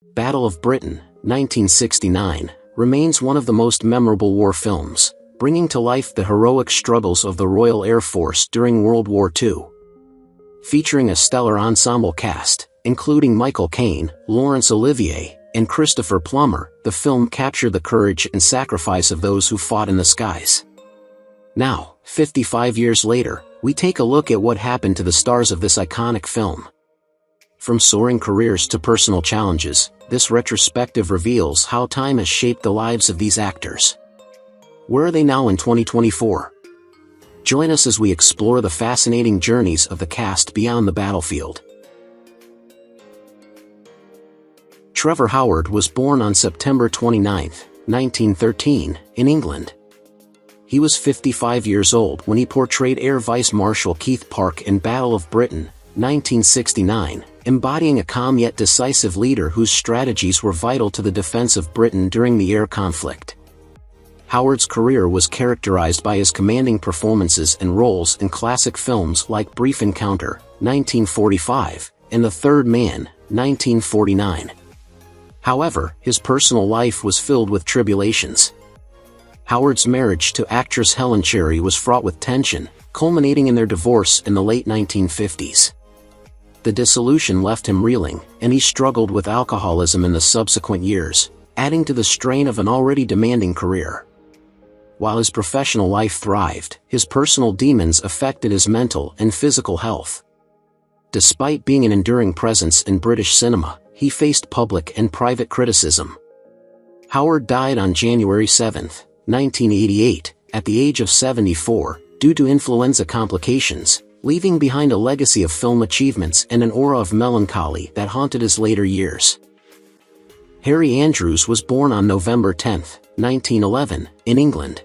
Battle of Britain, 1969, remains one of the most memorable war films, bringing to life the heroic struggles of the Royal Air Force during World War II. Featuring a stellar ensemble cast, including Michael Caine, Laurence Olivier, and Christopher Plummer, the film captured the courage and sacrifice of those who fought in the skies. Now, 55 years later, we take a look at what happened to the stars of this iconic film. From soaring careers to personal challenges, this retrospective reveals how time has shaped the lives of these actors. Where are they now in 2024? Join us as we explore the fascinating journeys of the cast beyond the battlefield. Trevor Howard was born on September 29, 1913, in England. He was 55 years old when he portrayed Air Vice Marshal Keith Park in Battle of Britain, 1969, embodying a calm yet decisive leader whose strategies were vital to the defense of Britain during the air conflict. Howard's career was characterized by his commanding performances and roles in classic films like Brief Encounter, 1945, and The Third Man, 1949. However, his personal life was filled with tribulations. Howard's marriage to actress Helen Cherry was fraught with tension, culminating in their divorce in the late 1950s. The dissolution left him reeling, and he struggled with alcoholism in the subsequent years, adding to the strain of an already demanding career. While his professional life thrived, his personal demons affected his mental and physical health. Despite being an enduring presence in British cinema, he faced public and private criticism. Howard died on January 7, 1988, at the age of 74, due to influenza complications, leaving behind a legacy of film achievements and an aura of melancholy that haunted his later years. Harry Andrews was born on November 10, 1911, in England.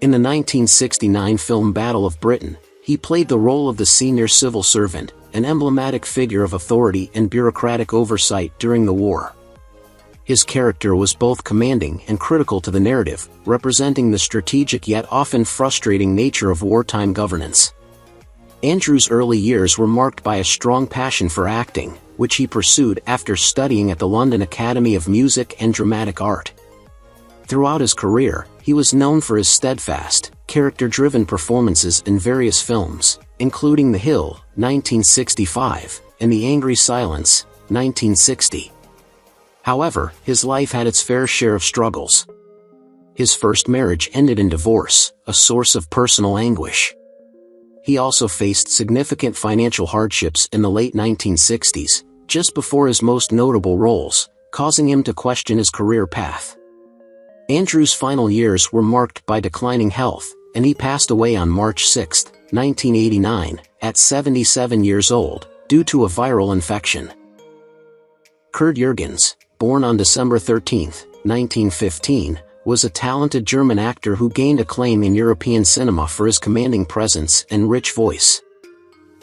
In the 1969 film Battle of Britain, he played the role of the senior civil servant, an emblematic figure of authority and bureaucratic oversight during the war. His character was both commanding and critical to the narrative, representing the strategic yet often frustrating nature of wartime governance. Andrews' early years were marked by a strong passion for acting, which he pursued after studying at the London Academy of Music and Dramatic Art. Throughout his career, he was known for his steadfast, character-driven performances in various films, including The Hill, 1965, and The Angry Silence, 1960. However, his life had its fair share of struggles. His first marriage ended in divorce, a source of personal anguish. He also faced significant financial hardships in the late 1960s, just before his most notable roles, causing him to question his career path. Andrews' final years were marked by declining health, and he passed away on March 6, 1989, at 77 years old, due to a viral infection. Kurt Jürgens, born on December 13, 1915, was a talented German actor who gained acclaim in European cinema for his commanding presence and rich voice.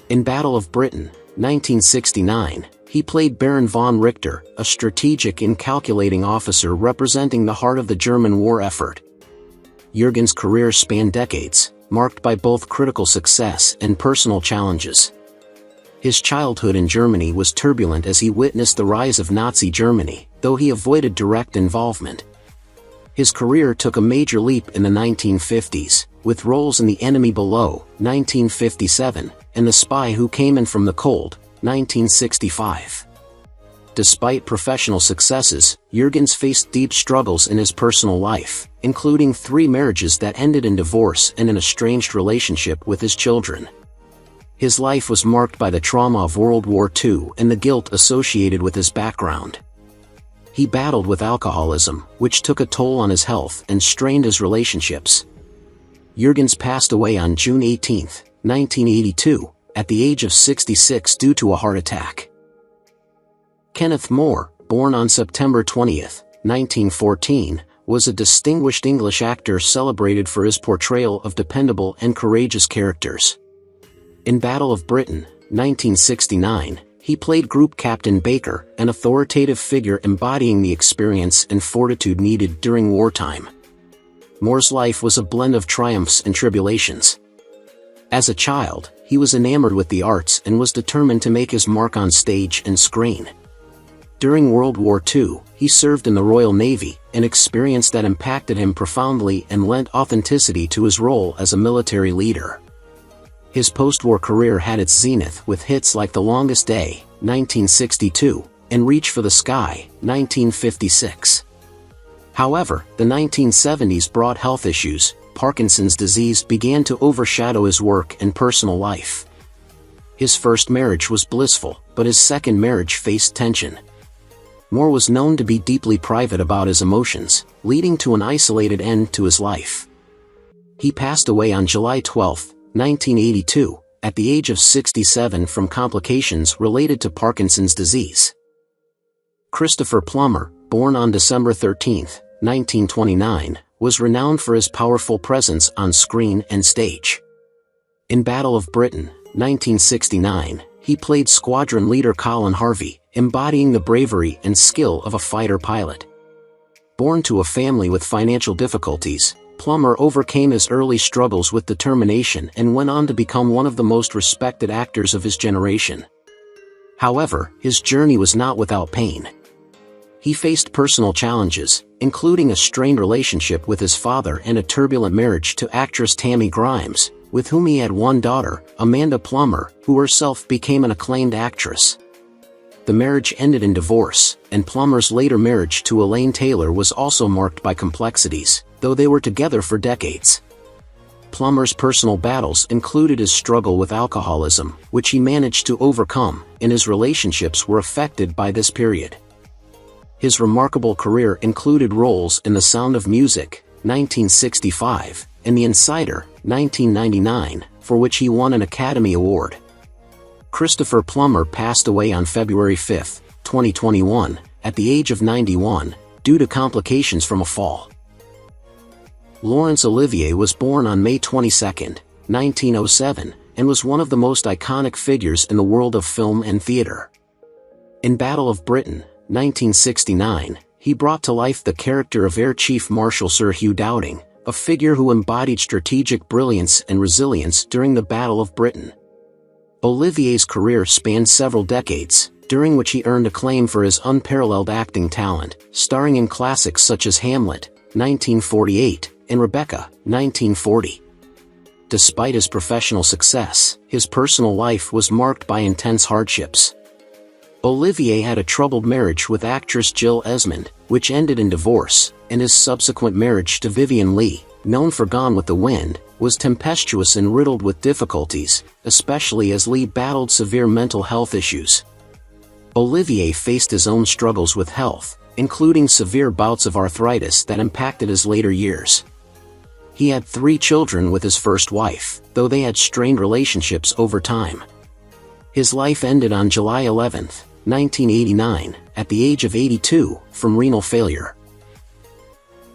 In Battle of Britain, 1969, he played Baron von Richter, a strategic and calculating officer representing the heart of the German war effort. Jürgens' career spanned decades, marked by both critical success and personal challenges. His childhood in Germany was turbulent as he witnessed the rise of Nazi Germany, though he avoided direct involvement. His career took a major leap in the 1950s, with roles in The Enemy Below, 1957, and The Spy Who Came In From the Cold, 1965. Despite professional successes, Jürgens faced deep struggles in his personal life, including 3 marriages that ended in divorce and an estranged relationship with his children. His life was marked by the trauma of World War II and the guilt associated with his background. He battled with alcoholism, which took a toll on his health and strained his relationships. Jürgens passed away on June 18, 1982, at the age of 66 due to a heart attack. Kenneth More, born on September 20, 1914, was a distinguished English actor celebrated for his portrayal of dependable and courageous characters. In Battle of Britain, 1969, he played Group Captain Baker, an authoritative figure embodying the experience and fortitude needed during wartime. Moore's life was a blend of triumphs and tribulations. As a child, he was enamored with the arts and was determined to make his mark on stage and screen. During World War II, he served in the Royal Navy, an experience that impacted him profoundly and lent authenticity to his role as a military leader. His post-war career had its zenith with hits like The Longest Day, 1962, and Reach for the Sky, 1956. However, the 1970s brought health issues. Parkinson's disease began to overshadow his work and personal life. His first marriage was blissful, but his second marriage faced tension. Moore was known to be deeply private about his emotions, leading to an isolated end to his life. He passed away on July 12, 1982, at the age of 67 from complications related to Parkinson's disease. Christopher Plummer, born on December 13, 1929, was renowned for his powerful presence on screen and stage. In Battle of Britain, 1969, he played squadron leader Colin Harvey, embodying the bravery and skill of a fighter pilot. Born to a family with financial difficulties, Plummer overcame his early struggles with determination and went on to become one of the most respected actors of his generation. However, his journey was not without pain. He faced personal challenges, including a strained relationship with his father and a turbulent marriage to actress Tammy Grimes, with whom he had one daughter, Amanda Plummer, who herself became an acclaimed actress. The marriage ended in divorce, and Plummer's later marriage to Elaine Taylor was also marked by complexities, though they were together for decades. Plummer's personal battles included his struggle with alcoholism, which he managed to overcome, and his relationships were affected by this period. His remarkable career included roles in The Sound of Music, 1965, and The Insider, 1999, for which he won an Academy Award. Christopher Plummer passed away on February 5, 2021, at the age of 91, due to complications from a fall. Laurence Olivier was born on May 22, 1907, and was one of the most iconic figures in the world of film and theater. In Battle of Britain, 1969, he brought to life the character of Air Chief Marshal Sir Hugh Dowding, a figure who embodied strategic brilliance and resilience during the Battle of Britain. Olivier's career spanned several decades, during which he earned acclaim for his unparalleled acting talent, starring in classics such as Hamlet, 1948, and Rebecca, 1940. Despite his professional success, his personal life was marked by intense hardships. Olivier had a troubled marriage with actress Jill Esmond, which ended in divorce, and his subsequent marriage to Vivien Leigh, known for Gone with the Wind, was tempestuous and riddled with difficulties, especially as Leigh battled severe mental health issues. Olivier faced his own struggles with health, including severe bouts of arthritis that impacted his later years. He had 3 children with his first wife, though they had strained relationships over time. His life ended on July 11, 1989, at the age of 82, from renal failure.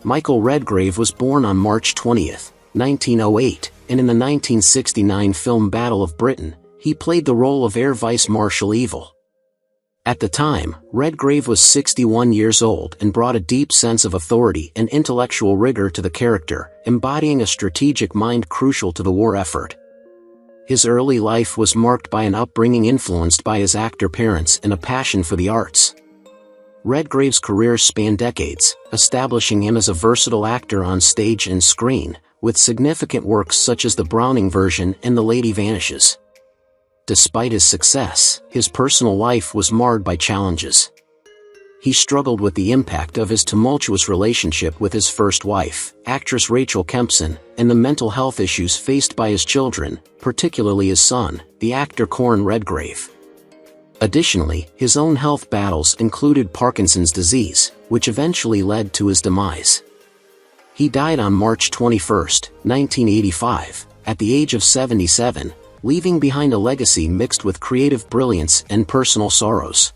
Michael Redgrave was born on March 20, 1908, and in the 1969 film Battle of Britain, he played the role of Air Vice Marshal Evil. At the time, Redgrave was 61 years old and brought a deep sense of authority and intellectual rigor to the character, embodying a strategic mind crucial to the war effort. His early life was marked by an upbringing influenced by his actor parents and a passion for the arts. Redgrave's career spanned decades, establishing him as a versatile actor on stage and screen, with significant works such as the Browning version and The Lady Vanishes. Despite his success, his personal life was marred by challenges. He struggled with the impact of his tumultuous relationship with his first wife, actress Rachel Kempson, and the mental health issues faced by his children, particularly his son, the actor Corn Redgrave. Additionally, his own health battles included Parkinson's disease, which eventually led to his demise. He died on March 21, 1985, at the age of 77, leaving behind a legacy mixed with creative brilliance and personal sorrows.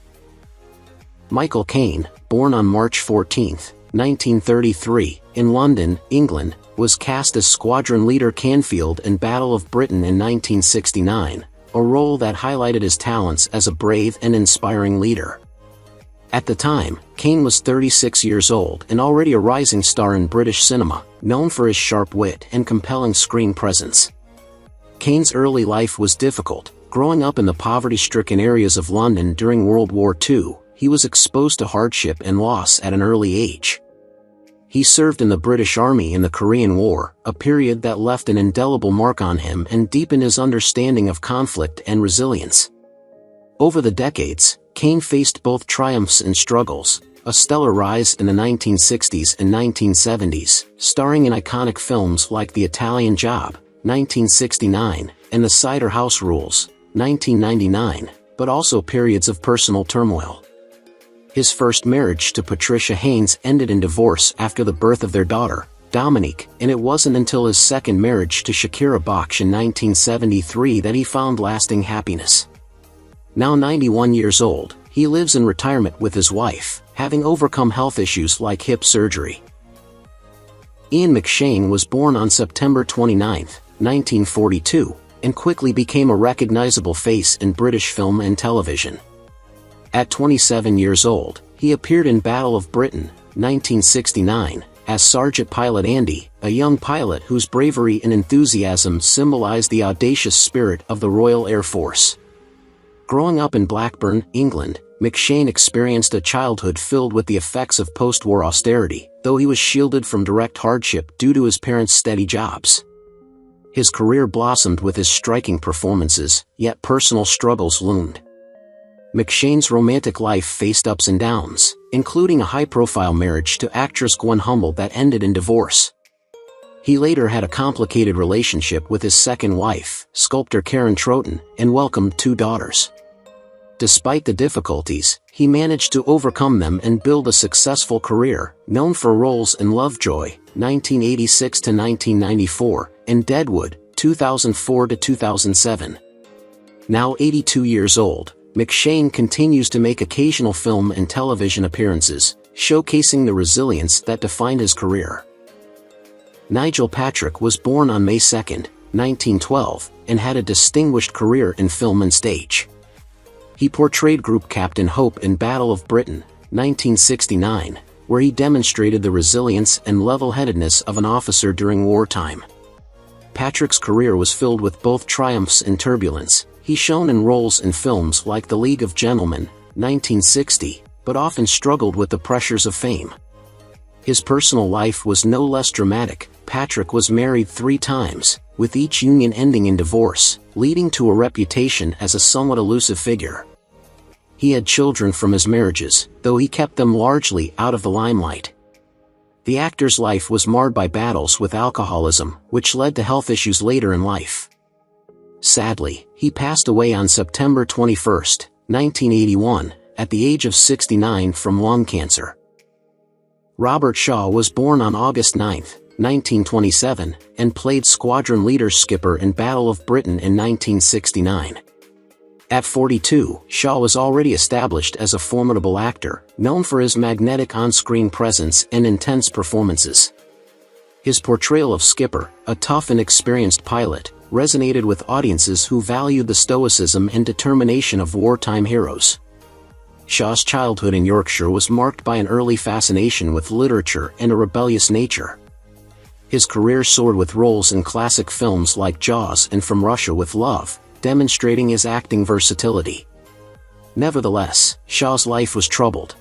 Michael Caine, born on March 14, 1933, in London, England, was cast as Squadron Leader Canfield in Battle of Britain in 1969, a role that highlighted his talents as a brave and inspiring leader. At the time, Caine was 36 years old and already a rising star in British cinema, known for his sharp wit and compelling screen presence. Caine's early life was difficult. Growing up in the poverty-stricken areas of London during World War II, he was exposed to hardship and loss at an early age. He served in the British Army in the Korean War, a period that left an indelible mark on him and deepened his understanding of conflict and resilience. Over the decades, Caine faced both triumphs and struggles, a stellar rise in the 1960s and 1970s, starring in iconic films like The Italian Job, 1969, and The Cider House Rules, 1999, but also periods of personal turmoil. His first marriage to Patricia Haynes ended in divorce after the birth of their daughter, Dominique, and it wasn't until his second marriage to Shakira Baksh in 1973 that he found lasting happiness. Now 91 years old, he lives in retirement with his wife, having overcome health issues like hip surgery. Ian McShane was born on September 29, 1942, and quickly became a recognizable face in British film and television. At 27 years old, he appeared in Battle of Britain, 1969, as Sergeant Pilot Andy, a young pilot whose bravery and enthusiasm symbolized the audacious spirit of the Royal Air Force. Growing up in Blackburn, England, McShane experienced a childhood filled with the effects of post-war austerity, though he was shielded from direct hardship due to his parents' steady jobs. His career blossomed with his striking performances, yet personal struggles loomed. McShane's romantic life faced ups and downs, including a high-profile marriage to actress Gwen Humble that ended in divorce. He later had a complicated relationship with his second wife, sculptor Karen Troughton, and welcomed 2 daughters. Despite the difficulties, he managed to overcome them and build a successful career, known for roles in Lovejoy, 1986 to 1994, and Deadwood, 2004 to 2007. Now 82 years old, McShane continues to make occasional film and television appearances, showcasing the resilience that defined his career. Nigel Patrick was born on May 2, 1912, and had a distinguished career in film and stage. He portrayed Group Captain Hope in Battle of Britain, 1969, where he demonstrated the resilience and level-headedness of an officer during wartime. Patrick's career was filled with both triumphs and turbulence. He shone in roles in films like The League of Gentlemen, 1960, but often struggled with the pressures of fame. His personal life was no less dramatic. Patrick was married 3 times, with each union ending in divorce, leading to a reputation as a somewhat elusive figure. He had children from his marriages, though he kept them largely out of the limelight. The actor's life was marred by battles with alcoholism, which led to health issues later in life. Sadly, he passed away on September 21, 1981, at the age of 69 from lung cancer. Robert Shaw was born on August 9, 1927, and played Squadron Leader Skipper in Battle of Britain in 1969. At 42, Shaw was already established as a formidable actor, known for his magnetic on-screen presence and intense performances. His portrayal of Skipper, a tough and experienced pilot, resonated with audiences who valued the stoicism and determination of wartime heroes. Shaw's childhood in Yorkshire was marked by an early fascination with literature and a rebellious nature. His career soared with roles in classic films like Jaws and From Russia with Love, demonstrating his acting versatility. Nevertheless, Shaw's life was troubled.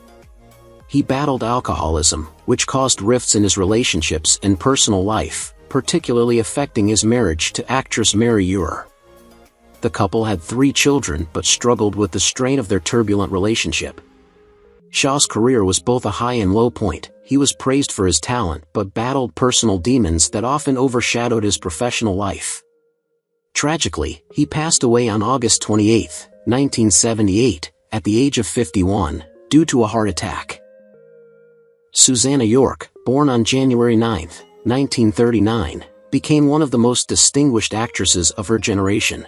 He battled alcoholism, which caused rifts in his relationships and personal life, particularly affecting his marriage to actress Mary Ure. The couple had 3 children but struggled with the strain of their turbulent relationship. Shaw's career was both a high and low point. He was praised for his talent but battled personal demons that often overshadowed his professional life. Tragically, he passed away on August 28, 1978, at the age of 51, due to a heart attack. Susannah York, born on January 9, 1939, became one of the most distinguished actresses of her generation.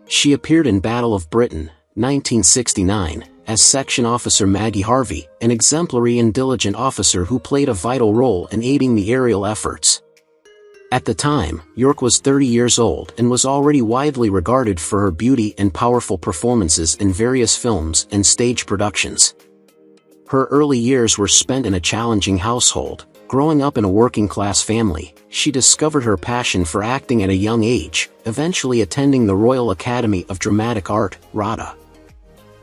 She appeared in Battle of Britain, 1969, as Section Officer Maggie Harvey, an exemplary and diligent officer who played a vital role in aiding the aerial efforts. At the time, York was 30 years old and was already widely regarded for her beauty and powerful performances in various films and stage productions. Her early years were spent in a challenging household. Growing up in a working-class family, she discovered her passion for acting at a young age, eventually attending the Royal Academy of Dramatic Art, RADA.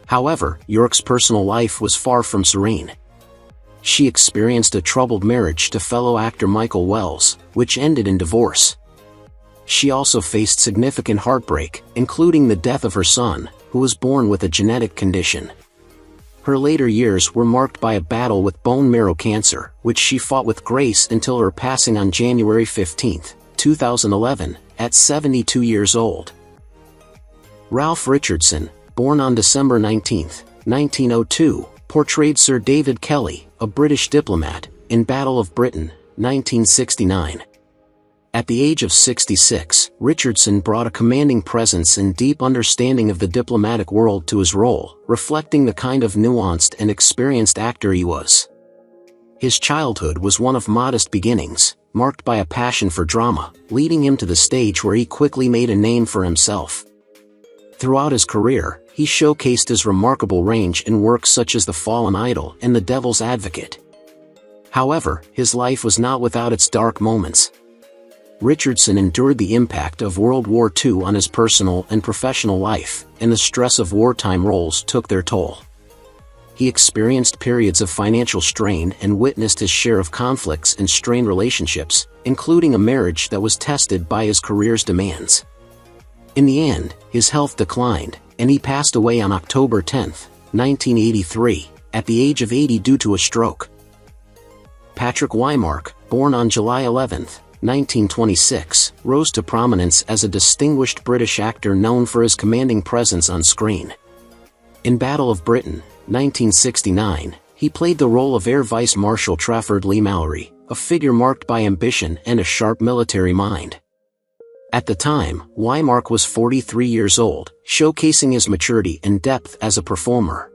However, York's personal life was far from serene. She experienced a troubled marriage to fellow actor Michael Wells, which ended in divorce. She also faced significant heartbreak, including the death of her son, who was born with a genetic condition. Her later years were marked by a battle with bone marrow cancer, which she fought with grace until her passing on January 15, 2011, at 72 years old. Ralph Richardson, born on December 19, 1902, portrayed Sir David Kelly, a British diplomat, in Battle of Britain, 1969. At the age of 66, Richardson brought a commanding presence and deep understanding of the diplomatic world to his role, reflecting the kind of nuanced and experienced actor he was. His childhood was one of modest beginnings, marked by a passion for drama, leading him to the stage where he quickly made a name for himself. Throughout his career, he showcased his remarkable range in works such as The Fallen Idol and The Devil's Advocate. However, his life was not without its dark moments. Richardson endured the impact of World War II on his personal and professional life, and the stress of wartime roles took their toll. He experienced periods of financial strain and witnessed his share of conflicts and strained relationships, including a marriage that was tested by his career's demands. In the end, his health declined, and he passed away on October 10, 1983, at the age of 80 due to a stroke. Patrick Wymark, born on July 11, 1926, rose to prominence as a distinguished British actor known for his commanding presence on screen. In Battle of Britain, 1969, he played the role of Air Vice Marshal Trafford Leigh-Mallory, a figure marked by ambition and a sharp military mind. At the time, Wymark was 43 years old, showcasing his maturity and depth as a performer.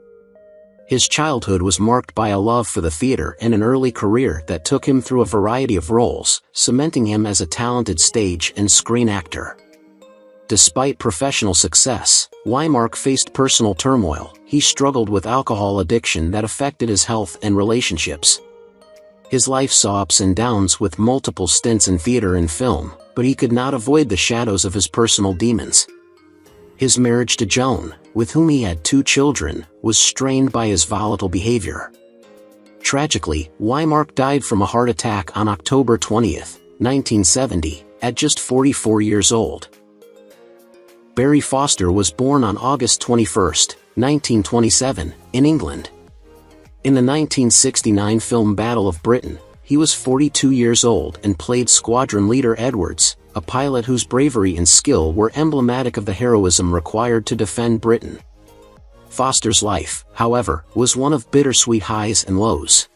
His childhood was marked by a love for the theater and an early career that took him through a variety of roles, cementing him as a talented stage and screen actor. Despite professional success, Wymark faced personal turmoil. He struggled with alcohol addiction that affected his health and relationships. His life saw ups and downs with multiple stints in theater and film, but he could not avoid the shadows of his personal demons. His marriage to Joan, with whom he had 2 children, was strained by his volatile behavior. Tragically, Wymark died from a heart attack on October 20, 1970, at just 44 years old. Barry Foster was born on August 21, 1927, in England. In the 1969 film Battle of Britain, he was 42 years old and played Squadron Leader Edwards, a pilot whose bravery and skill were emblematic of the heroism required to defend Britain. Foster's life, however, was one of bittersweet highs and lows.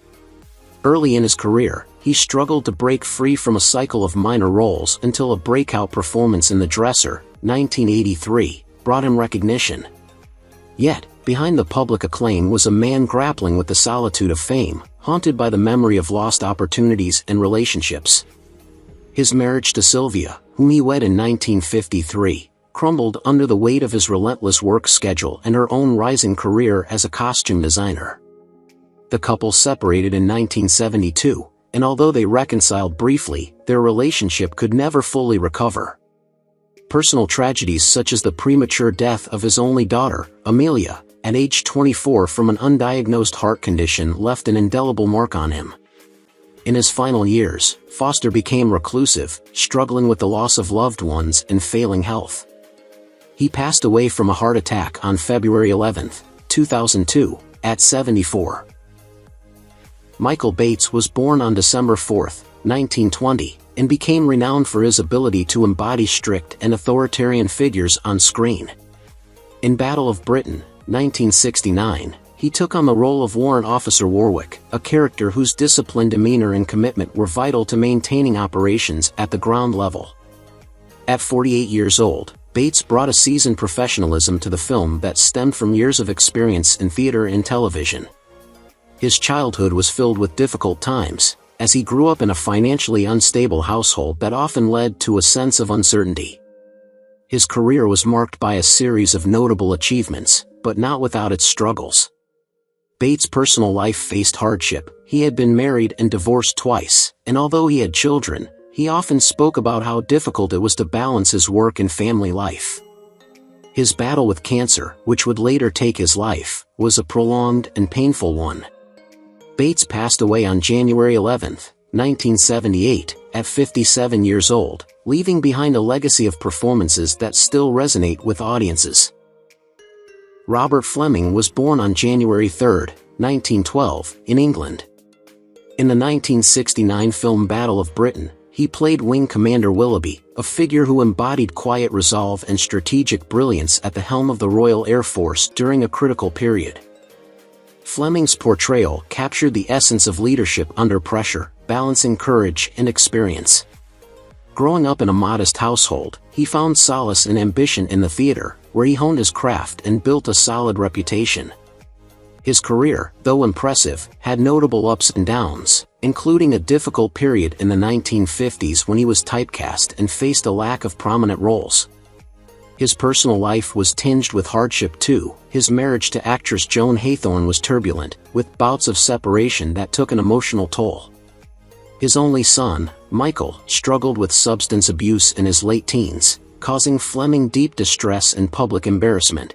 Early in his career, he struggled to break free from a cycle of minor roles until a breakout performance in The Dresser, 1983, brought him recognition. Yet, behind the public acclaim was a man grappling with the solitude of fame, haunted by the memory of lost opportunities and relationships. His marriage to Sylvia, whom he wed in 1953, crumbled under the weight of his relentless work schedule and her own rising career as a costume designer. The couple separated in 1972, and although they reconciled briefly, their relationship could never fully recover. Personal tragedies such as the premature death of his only daughter, Amelia, at age 24 from an undiagnosed heart condition left an indelible mark on him. In his final years, Foster became reclusive, struggling with the loss of loved ones and failing health. He passed away from a heart attack on February 11, 2002, at 74. Michael Bates was born on December 4, 1920, and became renowned for his ability to embody strict and authoritarian figures on screen. In Battle of Britain, 1969, he took on the role of Warrant Officer Warwick, a character whose disciplined demeanor and commitment were vital to maintaining operations at the ground level. At 48 years old, Bates brought a seasoned professionalism to the film that stemmed from years of experience in theater and television. His childhood was filled with difficult times, as he grew up in a financially unstable household that often led to a sense of uncertainty. His career was marked by a series of notable achievements, but not without its struggles. Bates' personal life faced hardship. He had been married and divorced twice, and although he had children, he often spoke about how difficult it was to balance his work and family life. His battle with cancer, which would later take his life, was a prolonged and painful one. Bates passed away on January 11, 1978, at 57 years old, leaving behind a legacy of performances that still resonate with audiences. Robert Flemyng was born on January 3, 1912, in England. In the 1969 film Battle of Britain, he played Wing Commander Willoughby, a figure who embodied quiet resolve and strategic brilliance at the helm of the Royal Air Force during a critical period. Fleming's portrayal captured the essence of leadership under pressure, balancing courage and experience. Growing up in a modest household, he found solace and ambition in the theater, where he honed his craft and built a solid reputation. His career, though impressive, had notable ups and downs, including a difficult period in the 1950s when he was typecast and faced a lack of prominent roles. His personal life was tinged with hardship too. His marriage to actress Joan Haythorne was turbulent, with bouts of separation that took an emotional toll. His only son, Michael, struggled with substance abuse in his late teens, causing Flemyng deep distress and public embarrassment.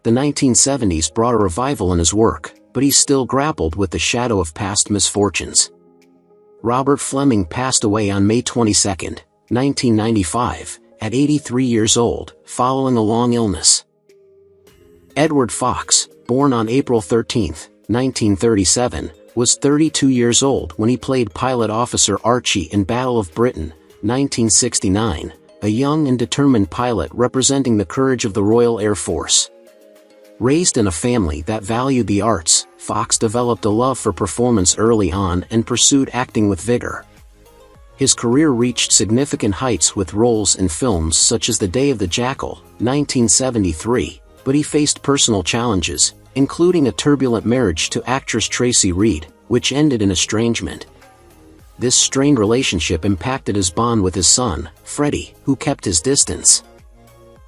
The 1970s brought a revival in his work, but he still grappled with the shadow of past misfortunes. Robert Flemyng passed away on May 22, 1995, at 83 years old, following a long illness. Edward Fox, born on April 13, 1937, was 32 years old when he played Pilot Officer Archie in Battle of Britain, 1969, a young and determined pilot representing the courage of the Royal Air Force. Raised in a family that valued the arts, Fox developed a love for performance early on and pursued acting with vigor. His career reached significant heights with roles in films such as The Day of the Jackal, 1973, but he faced personal challenges, including a turbulent marriage to actress Tracy Reed, which ended in estrangement. This strained relationship impacted his bond with his son, Freddie, who kept his distance.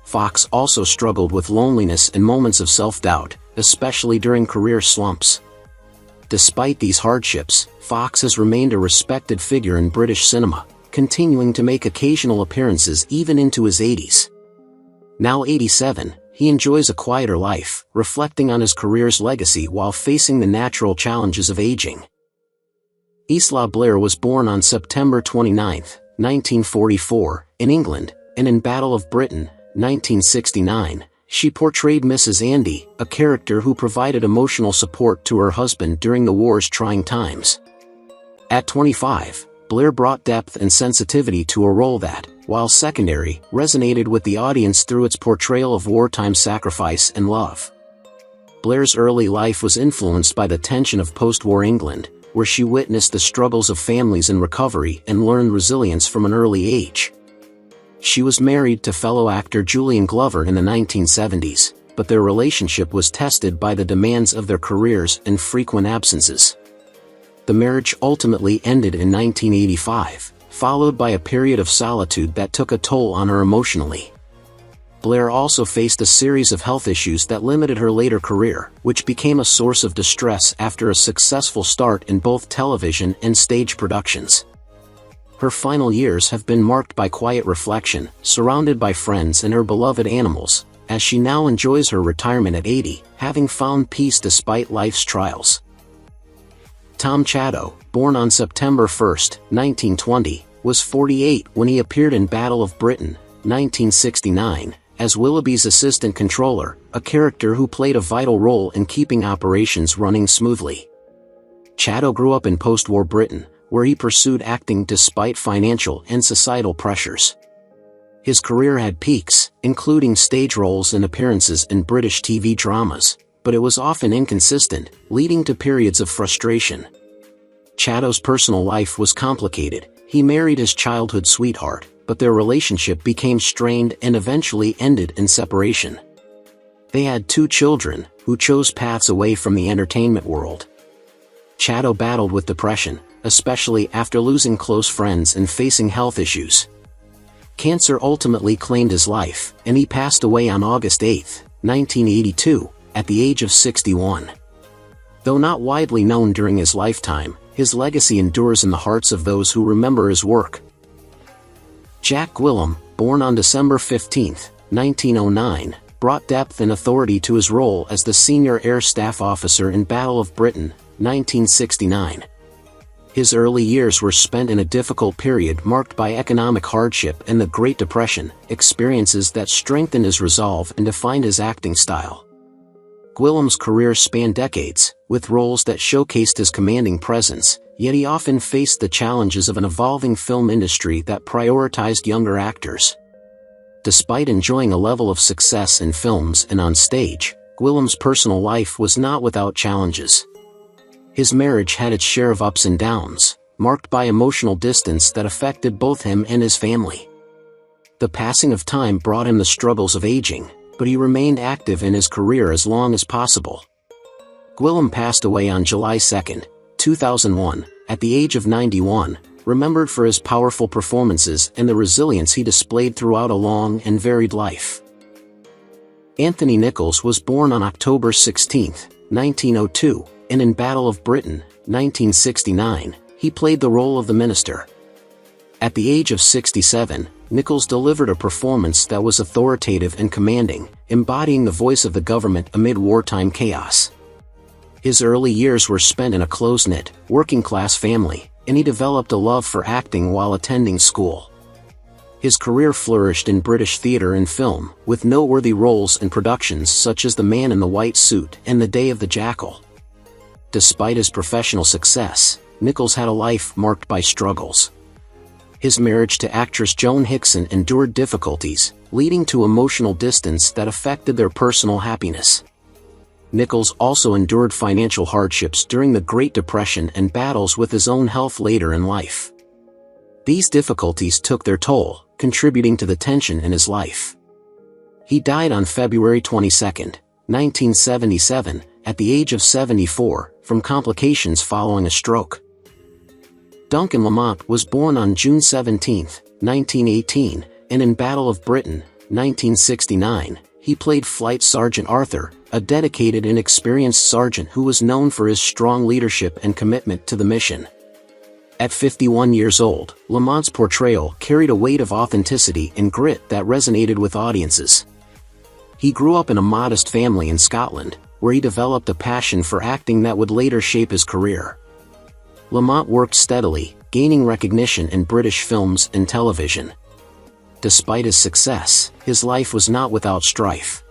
Fox also struggled with loneliness and moments of self-doubt, especially during career slumps. Despite these hardships, Fox has remained a respected figure in British cinema, continuing to make occasional appearances even into his 80s. Now 87, he enjoys a quieter life, reflecting on his career's legacy while facing the natural challenges of aging. Isla Blair was born on September 29, 1944, in England, and in Battle of Britain, 1969, she portrayed Mrs. Andy, a character who provided emotional support to her husband during the war's trying times. At 25, Blair brought depth and sensitivity to a role that, while secondary, resonated with the audience through its portrayal of wartime sacrifice and love. Blair's early life was influenced by the tension of post-war England, where she witnessed the struggles of families in recovery and learned resilience from an early age. She was married to fellow actor Julian Glover in the 1970s, but their relationship was tested by the demands of their careers and frequent absences. The marriage ultimately ended in 1985, followed by a period of solitude that took a toll on her emotionally. Blair also faced a series of health issues that limited her later career, which became a source of distress after a successful start in both television and stage productions. Her final years have been marked by quiet reflection, surrounded by friends and her beloved animals, as she now enjoys her retirement at 80, having found peace despite life's trials. Tom Chatto, born on September 1, 1920, was 48 when he appeared in Battle of Britain, 1969, as Willoughby's assistant controller, a character who played a vital role in keeping operations running smoothly. Chatto grew up in post-war Britain, where he pursued acting despite financial and societal pressures. His career had peaks, including stage roles and appearances in British TV dramas, but it was often inconsistent, leading to periods of frustration. Chatto's personal life was complicated. He married his childhood sweetheart, but their relationship became strained and eventually ended in separation. They had 2 children, who chose paths away from the entertainment world. Chatto battled with depression, especially after losing close friends and facing health issues. Cancer ultimately claimed his life, and he passed away on August 8, 1982, at the age of 61. Though not widely known during his lifetime, his legacy endures in the hearts of those who remember his work. Jack Gwillim, born on December 15, 1909, brought depth and authority to his role as the senior air staff officer in Battle of Britain, 1969. His early years were spent in a difficult period marked by economic hardship and the Great Depression, experiences that strengthened his resolve and defined his acting style. Gwillim's career spanned decades, with roles that showcased his commanding presence, yet he often faced the challenges of an evolving film industry that prioritized younger actors. Despite enjoying a level of success in films and on stage, Gwillim's personal life was not without challenges. His marriage had its share of ups and downs, marked by emotional distance that affected both him and his family. The passing of time brought him the struggles of aging, but he remained active in his career as long as possible. Gwillim passed away on July 2, 2001, at the age of 91, remembered for his powerful performances and the resilience he displayed throughout a long and varied life. Anthony Nichols was born on October 16, 1902, and in Battle of Britain, 1969, he played the role of the minister. At the age of 67, Nichols delivered a performance that was authoritative and commanding, embodying the voice of the government amid wartime chaos. His early years were spent in a close-knit, working-class family, and he developed a love for acting while attending school. His career flourished in British theatre and film, with noteworthy roles in productions such as The Man in the White Suit and The Day of the Jackal. Despite his professional success, Nichols had a life marked by struggles. His marriage to actress Joan Hickson endured difficulties, leading to emotional distance that affected their personal happiness. Nichols also endured financial hardships during the Great Depression and battles with his own health later in life. These difficulties took their toll, contributing to the tension in his life. He died on February 22, 1977, at the age of 74, from complications following a stroke. Duncan Lamont was born on June 17, 1918, and in Battle of Britain, 1969, he played Flight Sergeant Arthur, a dedicated and experienced sergeant who was known for his strong leadership and commitment to the mission. At 51 years old, Lamont's portrayal carried a weight of authenticity and grit that resonated with audiences. He grew up in a modest family in Scotland, where he developed a passion for acting that would later shape his career. Lamont worked steadily, gaining recognition in British films and television. Despite his success, his life was not without strife.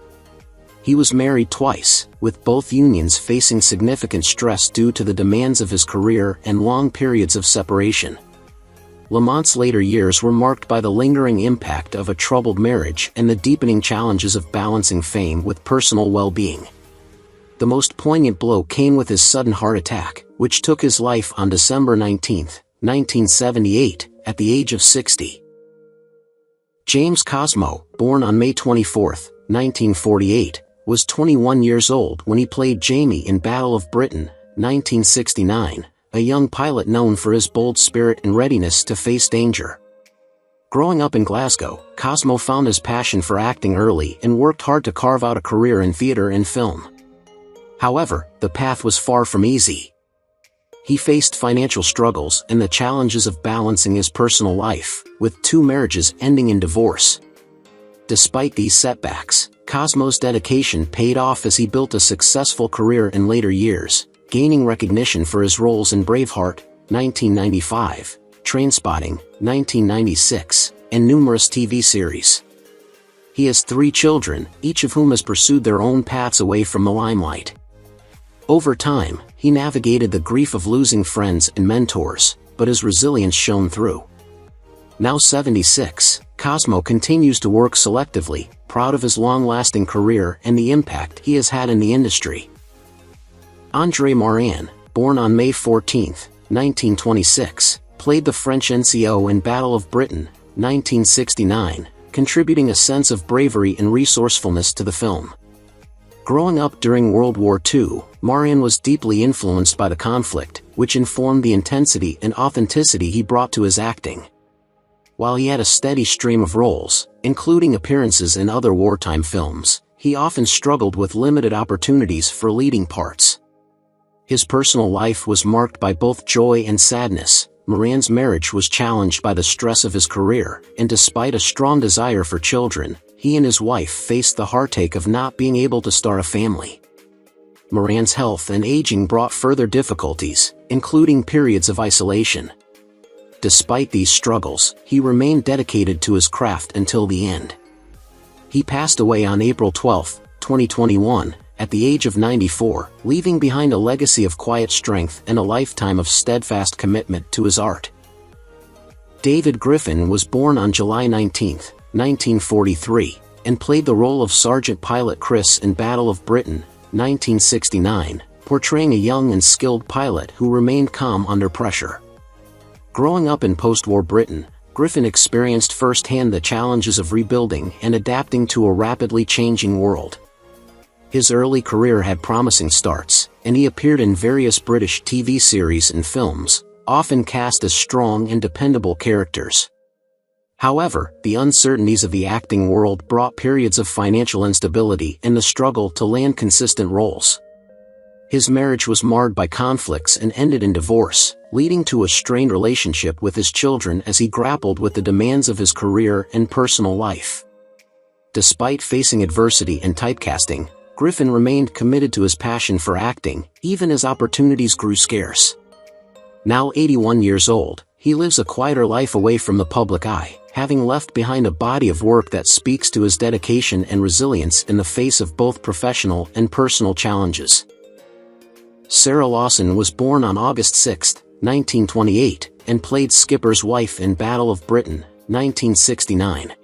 He was married twice, with both unions facing significant stress due to the demands of his career and long periods of separation. Lamont's later years were marked by the lingering impact of a troubled marriage and the deepening challenges of balancing fame with personal well-being. The most poignant blow came with his sudden heart attack, which took his life on December 19, 1978, at the age of 60. James Cosmo, born on May 24, 1948, was 21 years old when he played Jamie in Battle of Britain, 1969, a young pilot known for his bold spirit and readiness to face danger. Growing up in Glasgow, Cosmo found his passion for acting early and worked hard to carve out a career in theatre and film. However, the path was far from easy. He faced financial struggles and the challenges of balancing his personal life, with 2 marriages ending in divorce. Despite these setbacks, Cosmo's dedication paid off as he built a successful career in later years, gaining recognition for his roles in Braveheart, 1995, Trainspotting, 1996, and numerous TV series. He has 3 children, each of whom has pursued their own paths away from the limelight. Over time, he navigated the grief of losing friends and mentors, but his resilience shone through. Now 76, Cosmo continues to work selectively, proud of his long-lasting career and the impact he has had in the industry. André Maranne, born on May 14, 1926, played the French NCO in Battle of Britain, 1969, contributing a sense of bravery and resourcefulness to the film. Growing up during World War II, Maranne was deeply influenced by the conflict, which informed the intensity and authenticity he brought to his acting. While he had a steady stream of roles, including appearances in other wartime films, he often struggled with limited opportunities for leading parts. His personal life was marked by both joy and sadness. Maranne's marriage was challenged by the stress of his career, and despite a strong desire for children, he and his wife faced the heartache of not being able to start a family. Maranne's health and aging brought further difficulties, including periods of isolation. Despite these struggles, he remained dedicated to his craft until the end. He passed away on April 12, 2021, at the age of 94, leaving behind a legacy of quiet strength and a lifetime of steadfast commitment to his art. David Griffin was born on July 19, 1943, and played the role of Sergeant Pilot Chris in Battle of Britain, 1969, portraying a young and skilled pilot who remained calm under pressure. Growing up in post-war Britain, Griffin experienced firsthand the challenges of rebuilding and adapting to a rapidly changing world. His early career had promising starts, and he appeared in various British TV series and films, often cast as strong and dependable characters. However, the uncertainties of the acting world brought periods of financial instability and the struggle to land consistent roles. His marriage was marred by conflicts and ended in divorce, leading to a strained relationship with his children as he grappled with the demands of his career and personal life. Despite facing adversity and typecasting, Griffin remained committed to his passion for acting, even as opportunities grew scarce. Now 81 years old, he lives a quieter life away from the public eye, having left behind a body of work that speaks to his dedication and resilience in the face of both professional and personal challenges. Sarah Lawson was born on August 6, 1928, and played Skipper's wife in Battle of Britain, 1969.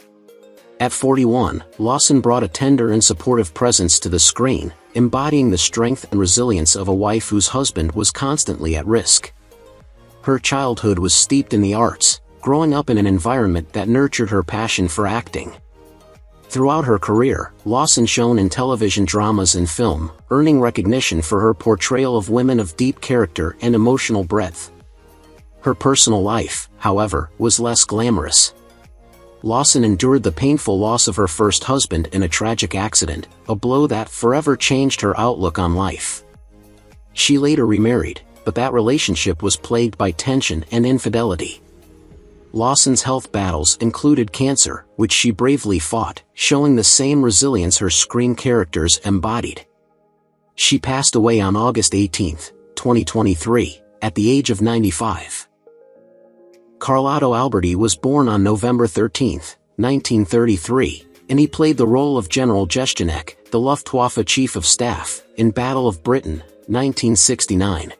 At 41, Lawson brought a tender and supportive presence to the screen, embodying the strength and resilience of a wife whose husband was constantly at risk. Her childhood was steeped in the arts, growing up in an environment that nurtured her passion for acting. Throughout her career, Lawson shone in television dramas and film, earning recognition for her portrayal of women of deep character and emotional breadth. Her personal life, however, was less glamorous. Lawson endured the painful loss of her first husband in a tragic accident, a blow that forever changed her outlook on life. She later remarried, but that relationship was plagued by tension and infidelity. Lawson's health battles included cancer, which she bravely fought, showing the same resilience her screen characters embodied. She passed away on August 18, 2023, at the age of 95. Karl-Otto Alberty was born on November 13, 1933, and he played the role of General Jeschneck, the Luftwaffe Chief of Staff, in Battle of Britain, 1969.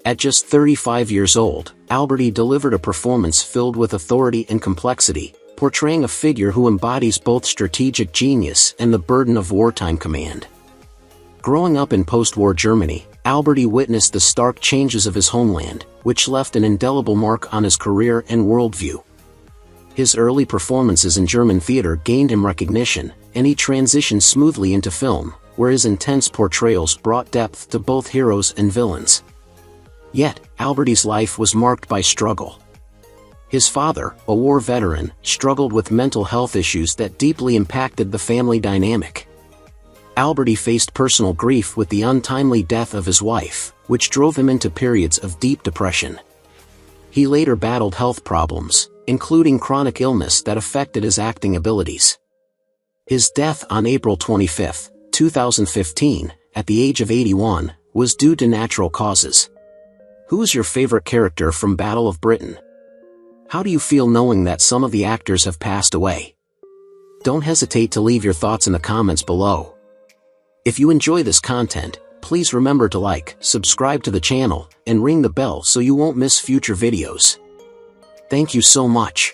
At just 35 years old, Alberty delivered a performance filled with authority and complexity, portraying a figure who embodies both strategic genius and the burden of wartime command. Growing up in post-war Germany, Alberty witnessed the stark changes of his homeland, which left an indelible mark on his career and worldview. His early performances in German theater gained him recognition, and he transitioned smoothly into film, where his intense portrayals brought depth to both heroes and villains. Yet, Alberty's life was marked by struggle. His father, a war veteran, struggled with mental health issues that deeply impacted the family dynamic. Alberty faced personal grief with the untimely death of his wife, which drove him into periods of deep depression. He later battled health problems, including chronic illness that affected his acting abilities. His death on April 25, 2015, at the age of 81, was due to natural causes. Who is your favorite character from Battle of Britain? How do you feel knowing that some of the actors have passed away? Don't hesitate to leave your thoughts in the comments below. If you enjoy this content, please remember to like, subscribe to the channel, and ring the bell so you won't miss future videos. Thank you so much.